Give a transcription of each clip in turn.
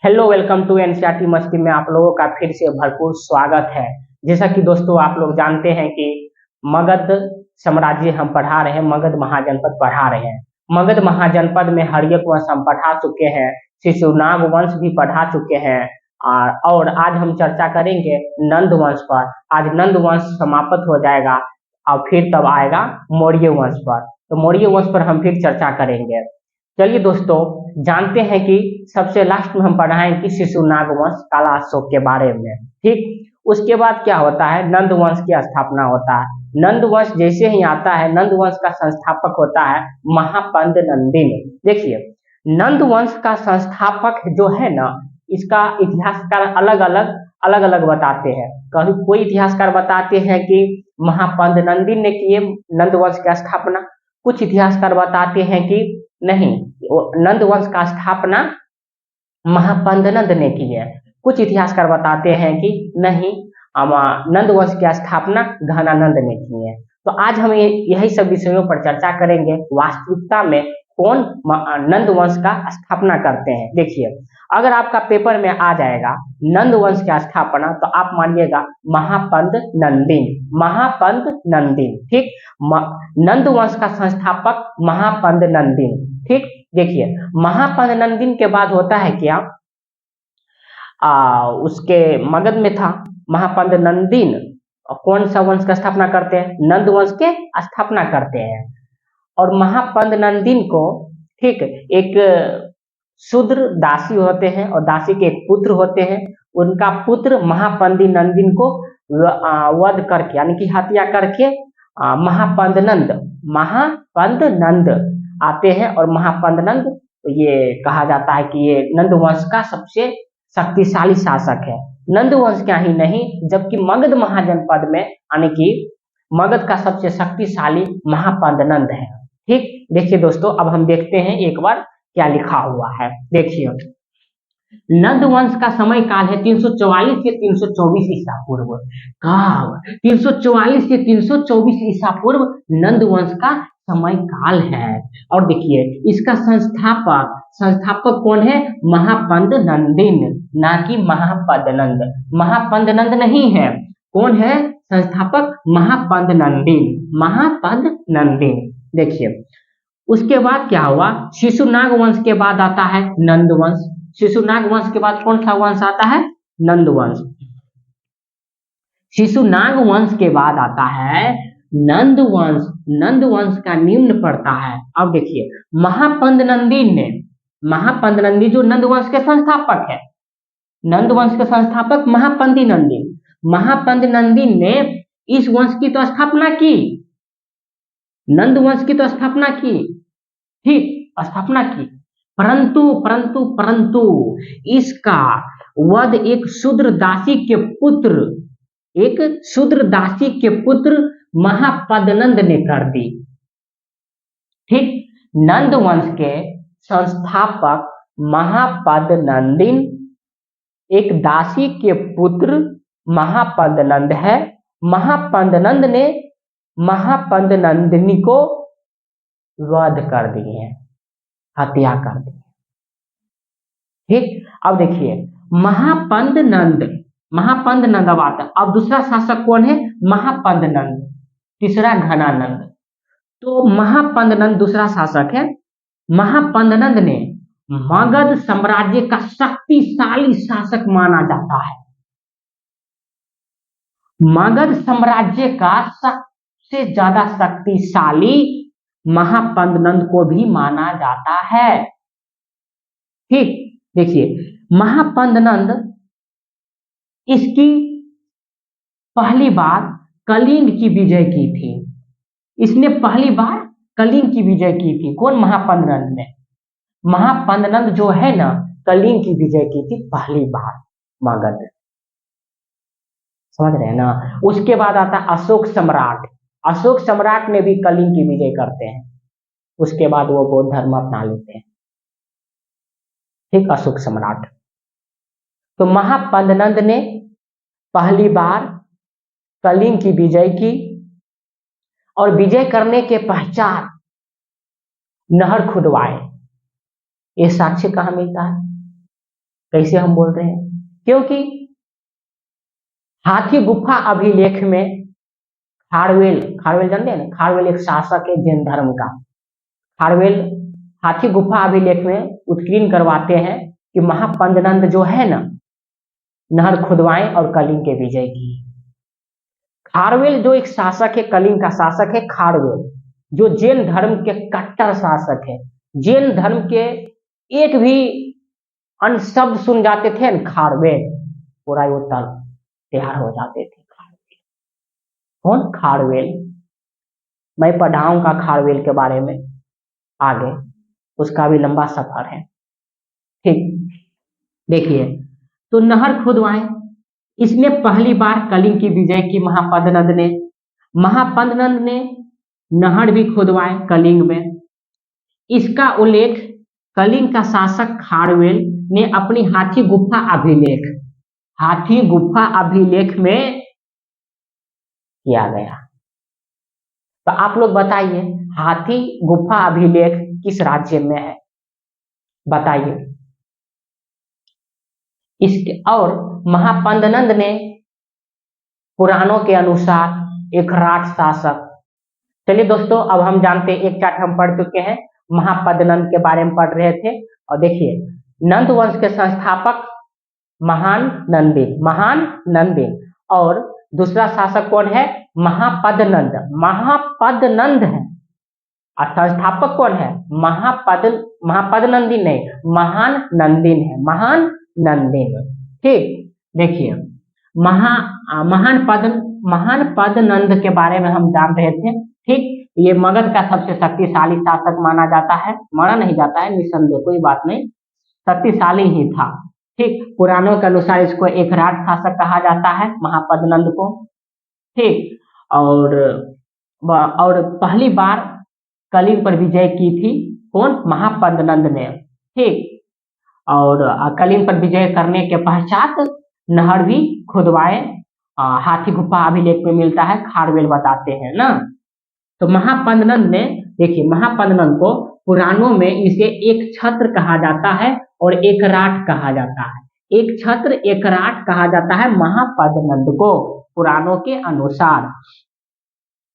Hello, welcome to NCERT मस्ती में आप लोगों का फिर से भरपूर स्वागत है। जैसा कि दोस्तों आप लोग जानते हैं कि मगध साम्राज्य हम पढ़ा रहे हैं, मगध महाजनपद पढ़ा रहे हैं। मगध महाजनपद में हर्यक वंश हम पढ़ा चुके हैं, शिशुनाग वंश भी पढ़ा चुके हैं। और आज हम चर्चा करेंगे नंद वंश पर। आज नंद वंश समाप्त हो जाएगा और फिर तब आएगा मौर्य वंश पर। तो मौर्य वंश पर हम फिर चर्चा करेंगे। चलिए दोस्तों, जानते हैं कि सबसे लास्ट में हम पढ़ाएं कि शिशुनाग वंश काला अशोक के बारे में। ठीक, उसके बाद क्या होता है, नंद वंश की स्थापना होता है। नंद वंश जैसे ही आता है, नंद वंश का संस्थापक होता है महापंद नंदिन। देखिए, नंद वंश का संस्थापक जो है ना, इसका इतिहासकार अलग अलग बताते हैं। कभी कोई इतिहासकार बताते हैं कि महापंद नंदिन ने किए नंद वंश की स्थापना, कुछ इतिहासकार बताते हैं कि नहीं, नंद वंश का स्थापना महापंदनंद ने की है। कुछ इतिहासकार बताते हैं कि नहीं, नंद वंश की स्थापना घनानंद ने की है। तो आज हम यही सब विषयों पर चर्चा करेंगे। वास्तविकता में कौन नंद वंश का स्थापना करते हैं। देखिए, अगर आपका पेपर में आ जाएगा नंद वंश की स्थापना, तो आप मानिएगा महापंद नंदिन, महापंद नंदिन। ठीक, नंद वंश का संस्थापक महापंद नंदिन। ठीक, देखिए, महापंद नंदिन के बाद होता है क्या, उसके मगध में था महापंद नंदिन। कौन सा वंश का स्थापना करते हैं, नंद वंश के स्थापना करते हैं। और महापंद नंदिन को, ठीक, एक शूद्र दासी होते हैं और दासी के एक पुत्र होते हैं। उनका पुत्र महापंदी नंदिन को वध करके, यानी कि हत्या करके महापंद नंद आते हैं। और महापंद नंद, ये कहा जाता है कि ये नंद वंश का सबसे शक्तिशाली शासक है। नंद वंश क्या ही नहीं, जबकि मगध महाजनपद में, यानी कि मगध का सबसे शक्तिशाली महापंद नंद है। ठीक, देखिए दोस्तों, अब हम देखते हैं एक बार क्या लिखा हुआ है। देखिए, नंद वंश का समय काल है 344 से 324 ईसा पूर्व। कब? 344 से 324 ईसा पूर्व नंद वंश का समय काल है। और देखिए, इसका संस्थापक कौन है, महापंद नंदिन, ना कि महापद नंद। महापंद नंद नहीं है, कौन है संस्थापक, महापंद नंदिन, महापंद नंदिन। देखिए, उसके बाद क्या हुआ, शिशुनाग वंश के बाद आता है नंद वंश। शिशुनाग वंश के बाद कौन सा वंश आता है, नंद वंश। शिशुनाग वंश के बाद आता है नंद वंश। नंद वंश का निम्न पड़ता है। अब देखिए, महापंद नंदी जो नंद वंश के संस्थापक है, नंद वंश के संस्थापक महापंदी नंदी, महापंद नंदी ने इस वंश की तो स्थापना की, नंद वंश की तो स्थापना की, ठीक, स्थापना की, परंतु परंतु परंतु इसका वध एक शूद्र दासी के पुत्र महापदनंद ने कर दी। ठीक, नंद वंश के संस्थापक महापद नंदिन एक दासी के पुत्र महापदनंद है। महापदनंद ने महापद नंदिनी को वध कर दिए, हत्या कर दी। ठीक, अब देखिए, महापंद नंद अब आता है। अब दूसरा शासक कौन है, महापंद नंद, तीसरा घनानंद। तो महापंद नंद दूसरा शासक है। महापंद नंद ने मगध साम्राज्य का शक्तिशाली शासक माना जाता है। मगध साम्राज्य का सबसे ज्यादा शक्तिशाली महापंद नंद को भी माना जाता है। ठीक, देखिए, महापंद नंद इसकी पहली बार कलिंग की विजय की थी। इसने पहली बार कलिंग की विजय की थी। कौन, महापंद नंद ने। महापंद नंद जो है ना, कलिंग की विजय की थी पहली बार मगध, समझ रहे हैं ना। उसके बाद आता है अशोक सम्राट। अशोक सम्राट ने भी कलिंग की विजय करते हैं। उसके बाद वो बौद्ध धर्म अपना लेते हैं। ठीक, अशोक सम्राट। तो महापंद नंद ने पहली बार कलिंग की विजय की, और विजय करने के पश्चात नहर खुदवाए। ये साक्ष्य कहां मिलता है, कैसे हम बोल रहे हैं? क्योंकि हाथी गुफा अभिलेख में खारवेल, खारवेल जानते हैं ना, खारवेल एक शासक है जैन धर्म का। खारवेल हाथी गुफा अभिलेख में उत्कीर्ण करवाते हैं कि महापंडनंद जो है ना, नहर खुदवाएं और कलिंग के विजय की। खारवेल जो एक शासक है, कलिंग का शासक है खारवेल, जो जैन धर्म के कट्टर शासक है। जैन धर्म के एक भी अन्य शब्द सुन जाते थे न खारवेल, पूरा वो तल तैयार हो जाते थे। कौन? खारवेल। मैं पढ़ाऊंगा खारवेल के बारे में आगे, उसका भी लंबा सफर है। ठीक, देखिए, तो नहर खुदवाएं, इसमें पहली बार कलिंग की विजय की महापद्मनंद ने। महापद्मनंद ने नहर भी खुदवाए कलिंग में। इसका उल्लेख कलिंग का शासक खारवेल ने अपनी हाथी गुफा अभिलेख, हाथी गुफा अभिलेख में किया गया। तो आप लोग बताइए, हाथी गुफा अभिलेख किस राज्य में है? बताइए। इसके और महापद्मनंद ने पुराणों के अनुसार एक राठ शासक। चलिए दोस्तों, अब हम जानते हैं, एक चार्ट हम पढ़ चुके हैं, महापद्मनंद के बारे में पढ़ रहे थे। और देखिए, नंद वंश के संस्थापक महान नंदिन, महान नंदिन, और दूसरा शासक कौन है? महापद्मनंद, महापद्मनंद है। और संस्थापक कौन है? महापद्मनंदी नहीं, महान नंदिन है, महान नंदिन। ठीक, देखिए, महान पद्मनंद के बारे में हम जान रहे थे। ठीक, ये मगध का सबसे शक्तिशाली शासक माना जाता है, माना नहीं जाता है, निसंदेह, कोई बात नहीं, शक्तिशाली ही था। ठीक, पुराणों के अनुसार इसको एक राठ शासक कहा जाता है, महापद्मनंद को। ठीक, और पहली बार कलिंग पर विजय की थी कौन? महापद्मनंद ने। ठीक, और कलिंग पर विजय करने के पश्चात नहर भी खुदवाए, हाथी गुफा अभिलेख में मिलता है, खारवेल बताते हैं ना। तो महापद्मनंद ने, देखिए, महापद्मनंद को पुराणों में इसे एक छत्र कहा जाता है और एक राठ कहा जाता है। एक छत्र एक राठ कहा जाता है महापद्मनंद को पुराणों के अनुसार।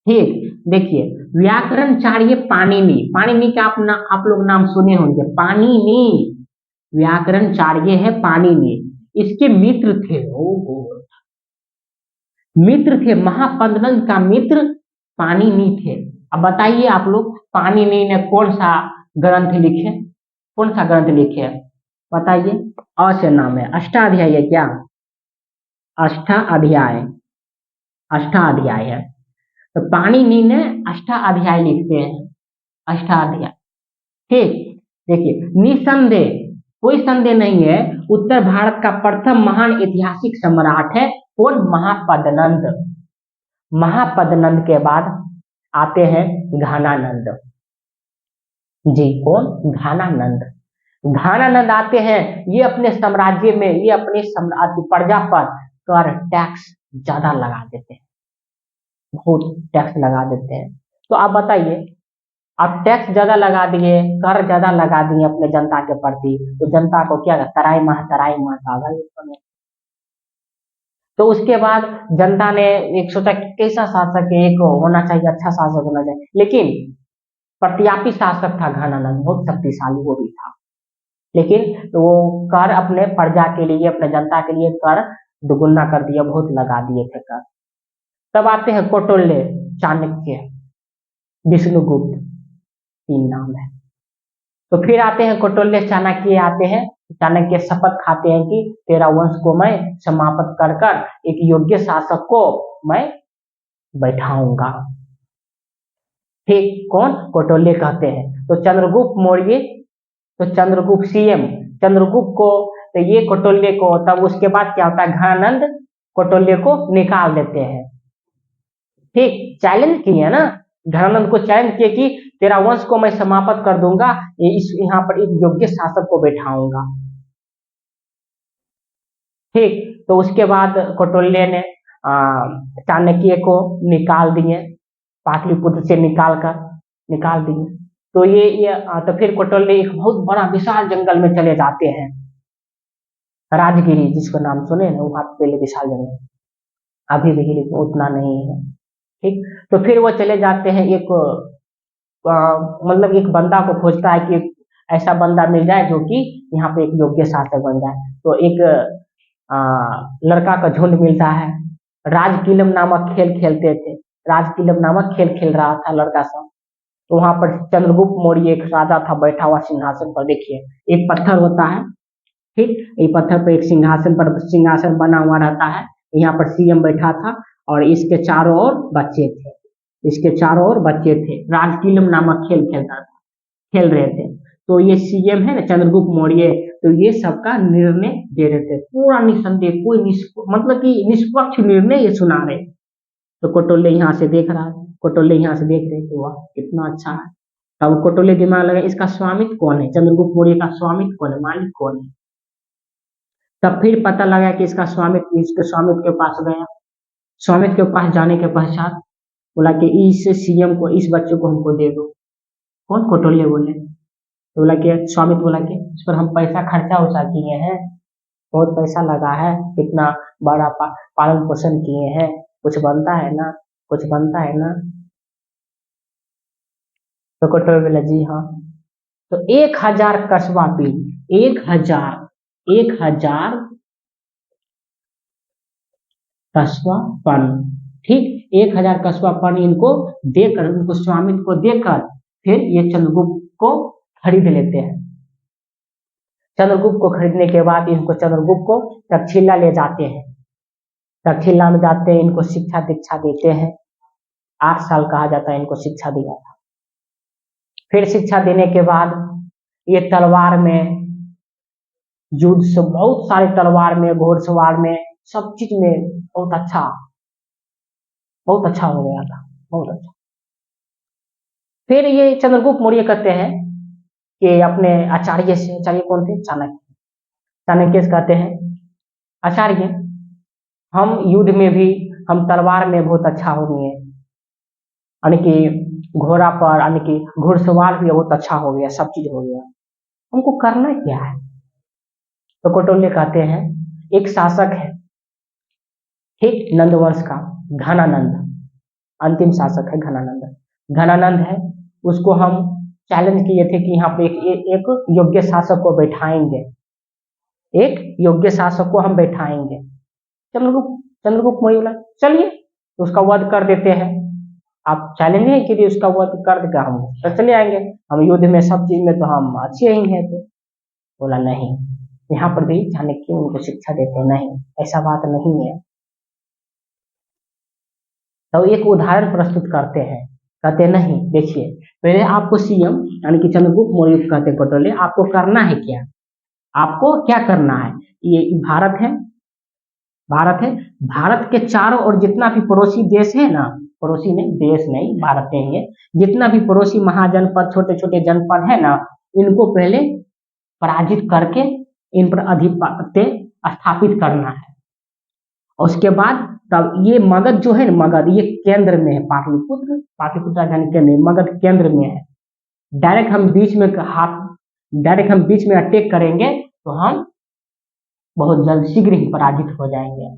ठीक, देखिए, व्याकरणचार्य पाणिनि, पाणिनि का आप लोग नाम सुने होंगे, पाणिनि, व्याकरणचार्य है पाणिनि, इसके मित्र थे। मित्र थे, महापद्मनंद का मित्र पाणिनि थे। अब बताइए आप लोग, पाणिनि ने कौन सा ग्रंथ लिखे? कौन सा ग्रंथ लिखे? बताइए। अ से नाम है, अष्टाध्यायी है क्या? अष्टाध्याय, अष्टाध्याय है। तो पाणिनि ने अष्टाध्याय लिखते हैं, अष्टाध्याय। ठीक, देखिए, निसंदेह, कोई संदेह नहीं है, उत्तर भारत का प्रथम महान ऐतिहासिक सम्राट है कौन? महापद्मनंद। महापद्मनंद के बाद आते हैं घनानंद जी। कौन? घनानंद। घनानंद आते हैं, ये अपने साम्राज्य में, ये अपने प्रजा पर कर टैक्स ज्यादा लगा देते हैं, बहुत टैक्स लगा देते हैं। तो आप बताइए, आप टैक्स ज्यादा लगा दिए, कर ज्यादा लगा दिए अपने जनता के प्रति, तो जनता को क्या तराई माह आ गई। तो उसके बाद जनता ने एक सोचा कि कैसा शासक है, एक होना चाहिए, अच्छा शासक होना चाहिए, लेकिन प्रतियापी शासक था घनानंद, बहुत शक्तिशाली वो भी था, लेकिन वो कर अपने प्रजा के लिए, अपने जनता के लिए कर दुगुना कर दिया, बहुत लगा दिए थे कर। तब आते हैं कौटिल्य, चाणक्य, विष्णुगुप्त, तीन नाम है। तो फिर आते हैं कौटिल्य, चाणक्य आते हैं। चाणक्य शपथ खाते हैं कि तेरा वंश को मैं समाप्त कर कर एक योग्य शासक को मैं बैठाऊंगा। ठीक, कौन? कौटिल्य कहते हैं। तो चंद्रगुप्त मौर्य, तो चंद्रगुप्त सीएम, चंद्रगुप्त को, तो ये कौटिल्य को, तब उसके बाद क्या होता है, घनानंद कौटिल्य को निकाल देते हैं। ठीक, चैलेंज किए ना, घनानंद को चैलेंज किए कि तेरा वंश को मैं समाप्त कर दूंगा, यहाँ पर एक योग्य शासक को बैठाऊंगा। ठीक, तो उसके बाद कौटिल्य ने चाणक्य को निकाल दिए, पाटलिपुत्र से निकाल दिए। तो ये तो फिर कौटिल्य एक बहुत बड़ा विशाल जंगल में चले जाते हैं। राजगिरी जिसको नाम सुने ना, वहाँ पे पहले विशाल जंगल अभी भी है, लेकिन उतना नहीं है। ठीक, तो फिर वो चले जाते हैं एक मतलब एक बंदा को खोजता है कि ऐसा बंदा मिल जाए जो कि यहाँ पे एक योग्य शासक बन जाए। तो एक अ, लड़का का झुंड मिलता है। राजकिलम नामक खेल खेलते थे, राजकिलम नामक खेल खेल रहा था लड़का सब। तो वहां पर चंद्रगुप्त मौर्य एक राजा था बैठा हुआ सिंहासन पर। देखिए, एक पत्थर होता है, ठीक, ये पत्थर पर एक सिंहासन बना हुआ रहता है। यहाँ पर सीएम बैठा था और इसके चारों ओर बच्चे थे, इसके चारों ओर बच्चे थे। राजकिलम नामक खेल खेलता था, खेल रहे थे। तो ये सीएम है ना चंद्रगुप्त मौर्य, तो ये सबका निर्णय दे रहे थे, पूरा निसंदेह, कोई मतलब कि निष्पक्ष निर्णय ये सुना रहे। तो कोटोले यहाँ से देख रहा है, कोटोले यहाँ से देख रहे थे, वाह कितना अच्छा है। तब कोटोले दिमाग लगा इसका स्वामित्व कौन है, चंद्रगुप्त मौर्य का स्वामित्व कौन है, मालिक कौन है। तब फिर पता लगा कि इसका स्वामित्व, इसके स्वामित्व के पास गया। स्वामित्व के पास जाने के पश्चात बोला कि इस सीएम को, इस बच्चे को हमको दे दो। कौन, कोटोले बोले। तो बोला कि स्वामित्व, बोला कि इस पर हम पैसा खर्चा उर्चा किए हैं, बहुत पैसा लगा है, कितना बड़ा पालन पोषण किए हैं, कुछ बनता है ना, कुछ बनता है ना। तो कोटोले बोला जी हाँ। तो 1000 कस्बा पीन, 1000 कस्बा पन, ठीक, 1000 कस्बा पन इनको देकर, उनको स्वामित्व को देकर फिर ये चंद्रगुप्त को खरीद लेते हैं। चंद्रगुप्त को खरीदने के बाद इनको, चंद्रगुप्त को तक्षशिला ले जाते हैं। तक्षशिला में जाते हैं, इनको शिक्षा दीक्षा देते हैं। 8 साल कहा जाता है इनको शिक्षा दिया था। फिर शिक्षा देने के बाद ये तलवार में युद्ध से, बहुत सारे तलवार में, घोड़सवार में, सब चीज में बहुत अच्छा हो गया था, बहुत अच्छा। फिर ये चंद्रगुप्त मौर्य कहते हैं कि अपने आचार्य से, आचार्य कौन थे, चाणक्य, चाणक्य से कहते हैं आचार्य, हम युद्ध में भी, हम तलवार में बहुत अच्छा हो गए, यानी कि घोड़ा पर, यानी कि घुड़सवार भी बहुत अच्छा हो गया, सब चीज हो गया, हमको करना क्या है। तो कोटोले कहते हैं एक शासक है, ठीक, नंदवंश का, घनानंद, अंतिम शासक है घनानंद, घनानंद है, उसको हम चैलेंज किए थे कि यहाँ पे एक योग्य शासक को बैठाएंगे, एक योग्य शासक को हम बैठाएंगे। चंद्रगुप्त मौर्य बोला चलिए, तो उसका वध कर देते हैं। आप चैलेंज नहीं कीजिए, उसका वध कर देगा, हम तो चले आएंगे, हम युद्ध में सब चीज में तो हम अच्छे ही हैं। तो बोला नहीं, यहाँ पर भी चाणक्य उनको शिक्षा देते हैं, नहीं ऐसा बात नहीं है। तो एक उदाहरण प्रस्तुत करते हैं, कहते नहीं, देखिए पहले आपको सीएम यानी कि चंद्रगुप्त मौर्य को कहते कोटोले, आपको करना है क्या, आपको क्या करना है। ये भारत है, भारत है, भारत के चारों ओर जितना भी पड़ोसी देश है ना, पड़ोसी नहीं, देश नहीं, भारत नहीं है, जितना भी पड़ोसी महाजनपद, छोटे छोटे जनपद है ना, इनको पहले पराजित करके इन पर आधिपत्य स्थापित करना है। और उसके बाद तब ये मगध जो है ना, मगध ये केंद्र में है, पाटलिपुत्र, पाटलिपुत्र राजधानी केंद्र में, मगध केंद्र में है। डायरेक्ट हम बीच में हाथ, डायरेक्ट हम बीच में अटैक करेंगे तो हम बहुत जल्द शीघ्र ही पराजित हो जाएंगे।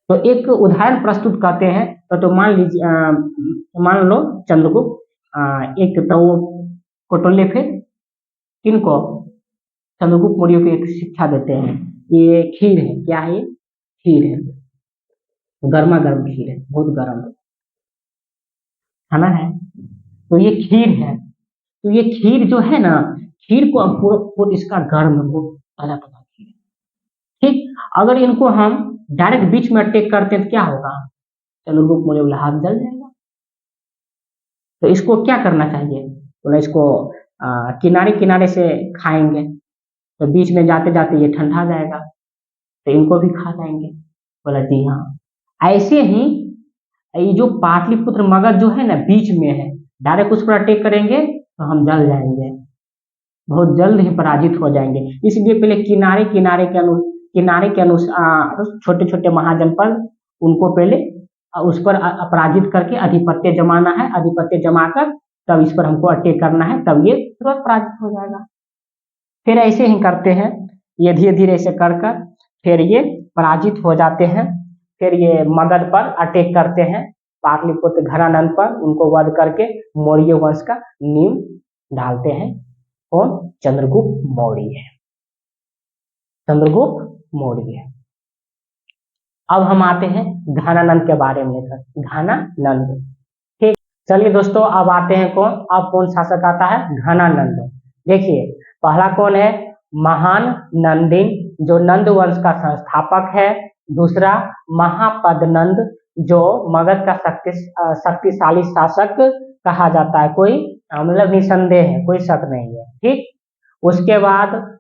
तो एक उदाहरण प्रस्तुत करते हैं। तो मान लीजिए, मान लो चंद्रगुप्त, एक तो वो कोटोले फिर किनको, चंद्रगुप्त मौर्य को एक शिक्षा देते हैं, ये खीर है, क्या है ये, खीर है, गर्मा गर्म खीर है, बहुत गर्म खाना है। तो ये खीर है, तो ये खीर जो है ना, खीर को हम पूरा इसका गर्म है, बहुत ताजा ताजा खीर है, ठीक। अगर इनको हम डायरेक्ट बीच में अटैक करते हैं तो क्या होगा, चंद्रगुप्त मौर्य बोला हाथ जल जाएगा। तो इसको क्या करना चाहिए, बोला इसको किनारे किनारे से खाएंगे, तो बीच में जाते जाते ये ठंडा जाएगा, तो इनको भी खा जाएंगे। बोला जी हाँ। ऐसे ही ये जो पाटलिपुत्र मगध जो है ना, बीच में है, डायरेक्ट उस पर अटैक करेंगे तो हम जल जाएंगे, बहुत जल्द ही पराजित हो जाएंगे। इसलिए पहले किनारे के अनुसार छोटे छोटे महाजनपद, उनको पहले उस पर अपराजित करके अधिपत्य जमाना है, अधिपत्य जमाकर तब इस पर हमको अटैक करना है, तब ये तुरंत पराजित हो जाएगा। फिर ऐसे ही करते हैं, ये धीरे धीरे से कर फिर ये पराजित हो जाते हैं। फिर ये मगध पर अटैक करते हैं, पाटलिपुत्र घनानंद पर, उनको वध करके मौर्य वंश का नींव डालते हैं। कौन? चंद्रगुप्त मौर्य। चंद्रगुप्त मौर्य। अब हम आते हैं घनानंद के बारे में लेकर। घनानंद, ठीक। चलिए दोस्तों, अब आते हैं कौन? अब कौन शासक आता है? घनानंद। देखिए, पहला कौन है? महान नंदिन, जो नंद वंश का संस्थापक है। दूसरा महापद्नंद, जो मगध का शक्तिशाली शासक कहा जाता है, कोई मतलब निसंदेह है, कोई शक नहीं है, ठीक। उसके बाद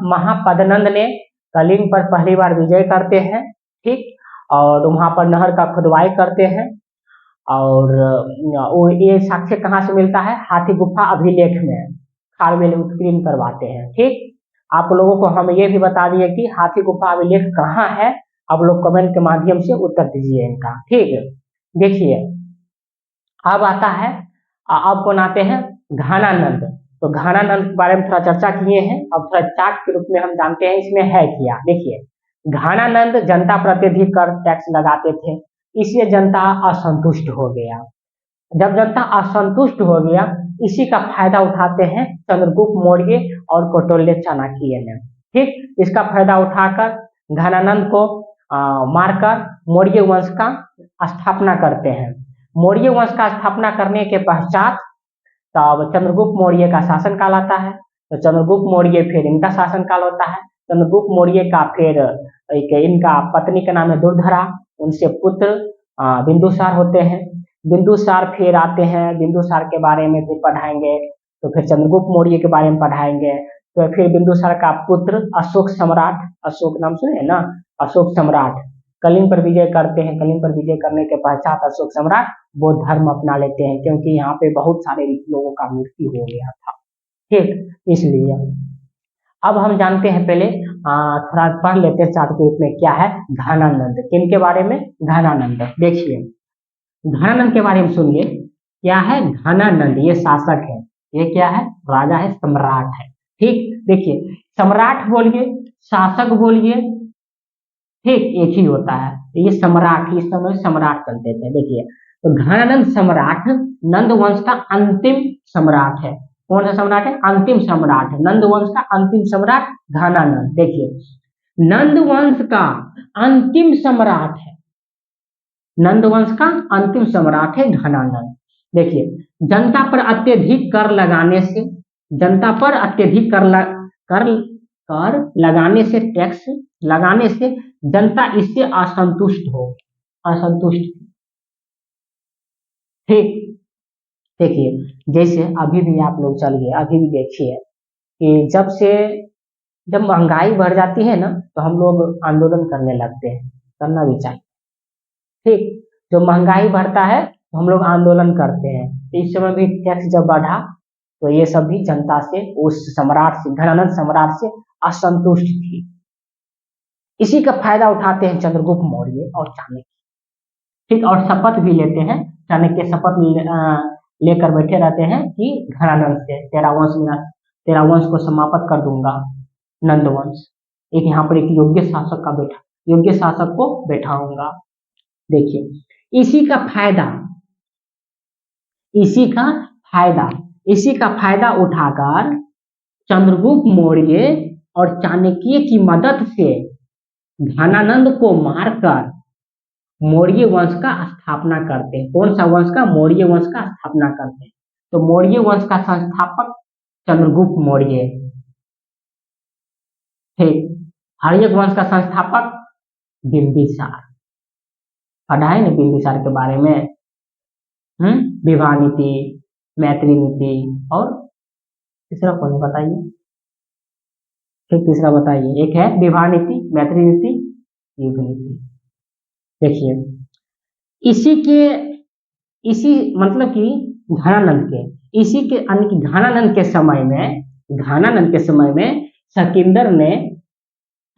महापद्नंद ने कलिंग पर पहली बार विजय करते हैं, ठीक, और वहां पर नहर का खुदवाई करते हैं। और ये साक्ष्य कहाँ से मिलता है? हाथी गुफा अभिलेख में खारवेल उत्कीर्ण करवाते हैं, ठीक। आप लोगों को हम ये भी बता दिए कि हाथी गुफा अभिलेख कहाँ है, आप लोग कमेंट के माध्यम से उत्तर दीजिए इनका, ठीक। देखिए, अब आता है, अब कौन आते हैं? घनानंद। तो घनानंद के बारे में थोड़ा चर्चा किए हैं, अब थोड़ा चार्ट के रूप में हम जानते हैं इसमें है क्या। देखिए, घनानंद जनता प्रति अधिक कर टैक्स लगाते थे, इसलिए जनता असंतुष्ट हो गया। जब जनता असंतुष्ट हो गया, इसी का फायदा उठाते हैं चंद्रगुप्त मौर्य और कौटिल्य चाणक्य ने, ठीक। इसका फायदा उठाकर घनानंद को मारकर मौर्य वंश का स्थापना करते हैं। मौर्य वंश का स्थापना करने के पश्चात तब चंद्रगुप्त मौर्य का शासन काल आता है। तो चंद्रगुप्त मौर्य फिर इनका शासन काल होता है। चंद्रगुप्त मौर्य का फिर इनका पत्नी का नाम है दुर्धरा, उनसे पुत्र बिंदुसार होते हैं। बिंदुसार फिर आते हैं, बिंदुसार के बारे में भी पढ़ाएंगे। तो फिर चंद्रगुप्त मौर्य के बारे में पढ़ाएंगे। तो फिर बिंदुसार का पुत्र अशोक सम्राट, अशोक नाम सुने ना, अशोक सम्राट कलिंग पर विजय करते हैं। कलिंग पर विजय करने के पश्चात अशोक सम्राट बौद्ध धर्म अपना लेते हैं, क्योंकि यहाँ पे बहुत सारे लोगों का मृत्यु हो गया था, ठीक, इसलिए। अब हम जानते हैं, पहले थोड़ा पढ़ लेते हैं चार्ट के रूप में क्या है घनानंद। किनके बारे में? घनानंद। देखिए, घनानंद के बारे में सुनिए, क्या है घनानंद? ये शासक है, ये क्या है? राजा है, सम्राट है, ठीक। देखिए, सम्राट बोलिए, शासक बोलिए, ठीक, एक ही होता है। ये सम्राट, इस समय सम्राट चलते थे। देखिए, तो घनानंद सम्राट नंद वंश का अंतिम सम्राट है। कौन सा सम्राट है? अंतिम सम्राट है, नंद वंश का अंतिम सम्राट घनानंद। देखिए, नंद वंश का अंतिम सम्राट है, नंद वंश का अंतिम सम्राट है घनानंद। देखिए, जनता पर अत्यधिक कर लगाने से, जनता पर अत्यधिक कर लगाने से, टैक्स लगाने से जनता इससे असंतुष्ट हो, असंतुष्ट, ठीक। देखिए, जैसे अभी भी आप लोग चलिए, अभी भी देखिए कि जब महंगाई बढ़ जाती है ना, तो हम लोग आंदोलन करने लगते हैं, करना भी चाहिए, ठीक। जो महंगाई बढ़ता है तो हम लोग आंदोलन करते हैं। इस समय भी टैक्स जब बढ़ा तो ये सब भी जनता से, उस सम्राट से, घनानंद सम्राट से असंतुष्ट थी। इसी का फायदा उठाते हैं चंद्रगुप्त मौर्य और चाणक्य, ठीक। और शपथ भी लेते हैं, चाणक्य शपथ लेकर बैठे रहते हैं कि घनानंद से तेरा वंश को समाप्त कर दूंगा, नंद वंश। एक यहाँ पर एक योग्य शासक को बैठाऊंगा। देखिए, इसी का फायदा उठाकर चंद्रगुप्त मौर्य और चाणक्य की मदद से घनानंद को मारकर मौर्य वंश का स्थापना करते हैं। कौन सा वंश का? मौर्य वंश का स्थापना करते हैं। तो मौर्य वंश का संस्थापक चंद्रगुप्त मौर्य, ठीक। हर्यक वंश का संस्थापक बिंबिसार, पढ़ा है ना बिंबिसार के बारे में, विवाह नीति, मैत्री नीति, और तीसरा कौन बताइए, ठीक, तीसरा बताइए। एक है विवाह नीति, मैत्री नीति, युद्ध नीति। देखिए, इसी मतलब कि घनानंद के समय में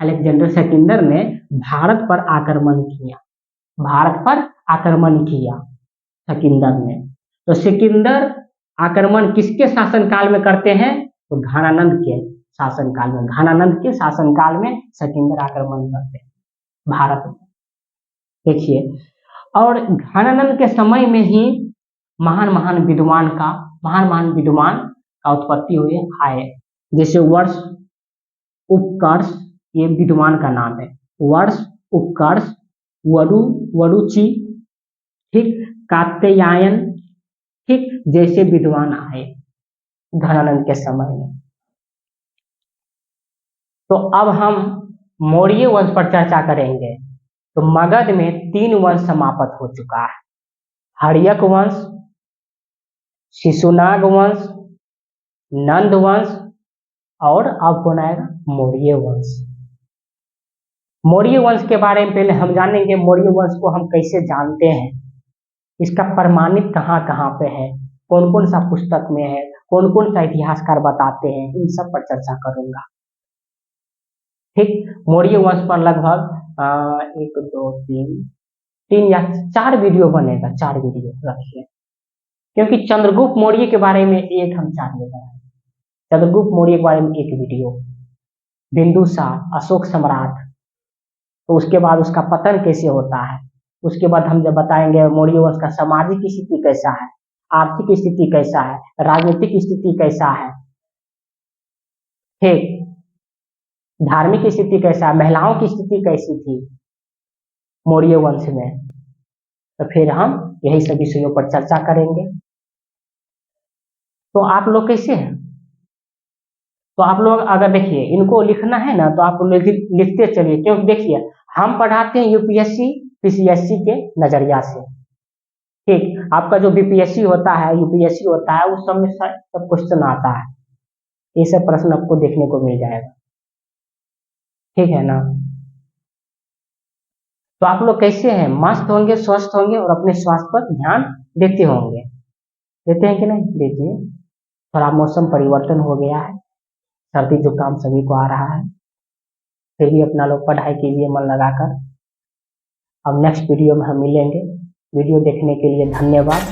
अलेक्जेंडर सिकंदर ने भारत पर आक्रमण किया सिकंदर ने। तो सिकंदर आक्रमण किसके शासन काल में करते हैं? तो घनानंद के शासनकाल में, घनानंद के शासनकाल में सकिंदर आक्रमण करते हैं भारत में। देखिए, और घनानंद के समय में ही महान महान विद्वान का उत्पत्ति हुए आए। जैसे वर्ष उपकर्ष, ये विद्वान का नाम है, वर्ष उपकर्ष, वरुचि, ठीक, कात्यायन, ठीक, जैसे विद्वान आए घनानंद के समय में। तो अब हम मौर्य वंश पर चर्चा करेंगे। तो मगध में 3 वंश समाप्त हो चुका है, हर्यक वंश, शिशुनाग वंश, नंद वंश, और अब कौन आएगा, मौर्य वंश। मौर्य वंश के बारे में पहले हम जानेंगे, मौर्य वंश को हम कैसे जानते हैं, इसका प्रमाणित कहाँ कहाँ पे है, कौन कौन सा पुस्तक में है, कौन कौन सा इतिहासकार बताते हैं, इन सब पर चर्चा करूंगा। ठीक, मौर्य वंश पर लगभग 1 2 3 या 4 वीडियो बनेगा, 4 वीडियो रखिए, क्योंकि चंद्रगुप्त मौर्य के बारे में एक हम जानेंगे, चंद्रगुप्त मौर्य के बारे में एक वीडियो, बिंदुसार, अशोक सम्राट, तो उसके बाद उसका पतन कैसे होता है, उसके बाद हम जब बताएंगे मौर्य वंश का सामाजिक स्थिति कैसा है, आर्थिक स्थिति कैसा है, राजनीतिक स्थिति कैसा है, ठीक, धार्मिक स्थिति कैसा है, महिलाओं की स्थिति कैसी थी मौर्य वंश में, तो फिर हम यही सब विषयों पर चर्चा करेंगे। तो आप लोग कैसे हैं, तो आप लोग अगर देखिए इनको लिखना है ना, तो आप लोग लिखते चलिए, क्योंकि देखिए हम पढ़ाते हैं यूपीएससी पीसीएससी के नजरिया से, ठीक, आपका जो बीपीएससी होता है, यूपीएससी होता है, उस सब में सब क्वेश्चन आता है, ये सब प्रश्न आपको देखने को मिल जाएगा, ठीक है ना। तो आप लोग कैसे हैं, मस्त होंगे, स्वस्थ होंगे, और अपने स्वास्थ्य पर ध्यान देते होंगे, देते हैं कि नहीं, देखिए थोड़ा मौसम परिवर्तन हो गया है, सर्दी जुकाम सभी को आ रहा है, फिर भी अपना लोग पढ़ाई कीजिए मन लगाकर। अब नेक्स्ट वीडियो में हम मिलेंगे, वीडियो देखने के लिए धन्यवाद।